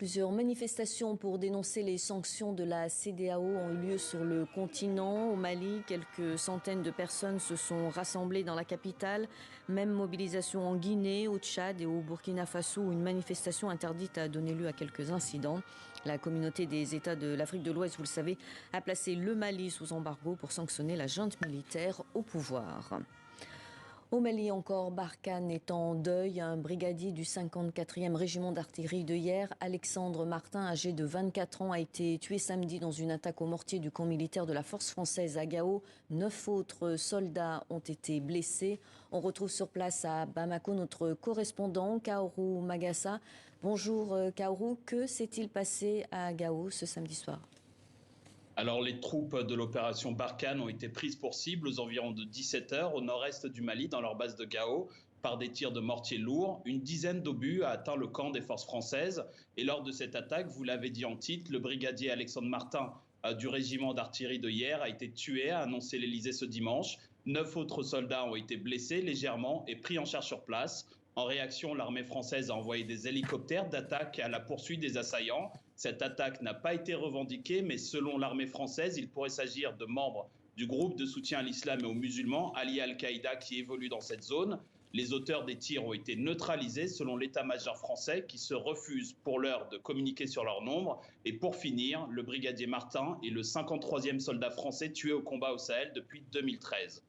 Plusieurs manifestations pour dénoncer les sanctions de la CEDEAO ont eu lieu sur le continent. Au Mali, quelques centaines de personnes se sont rassemblées dans la capitale. Même mobilisation en Guinée, au Tchad et au Burkina Faso, où une manifestation interdite a donné lieu à quelques incidents. La communauté des États de l'Afrique de l'Ouest, vous le savez, a placé le Mali sous embargo pour sanctionner la junte militaire au pouvoir. Au Mali encore, Barkhane est en deuil. Un brigadier du 54e régiment d'artillerie de hier, Alexandre Martin, âgé de 24 ans, a été tué samedi dans une attaque au mortier du camp militaire de la force française à Gao. 9 autres soldats ont été blessés. On retrouve sur place à Bamako notre correspondant, Kaoru Magassa. Bonjour Kaoru, que s'est-il passé à Gao ce samedi soir ? Alors, les troupes de l'opération Barkhane ont été prises pour cible aux environs de 17 heures au nord-est du Mali, dans leur base de Gao, par des tirs de mortier lourds. Une dizaine d'obus a atteint le camp des forces françaises. Et lors de cette attaque, vous l'avez dit en titre, le brigadier Alexandre Martin du régiment d'artillerie de hier a été tué, a annoncé l'Élysée ce dimanche. 9 autres soldats ont été blessés légèrement et pris en charge sur place. En réaction, l'armée française a envoyé des hélicoptères d'attaque à la poursuite des assaillants. Cette attaque n'a pas été revendiquée, mais selon l'armée française, il pourrait s'agir de membres du groupe de soutien à l'islam et aux musulmans, alliés à Al-Qaïda, qui évolue dans cette zone. Les auteurs des tirs ont été neutralisés selon l'état-major français, qui se refuse pour l'heure de communiquer sur leur nombre. Et pour finir, le brigadier Martin est le 53e soldat français tué au combat au Sahel depuis 2013.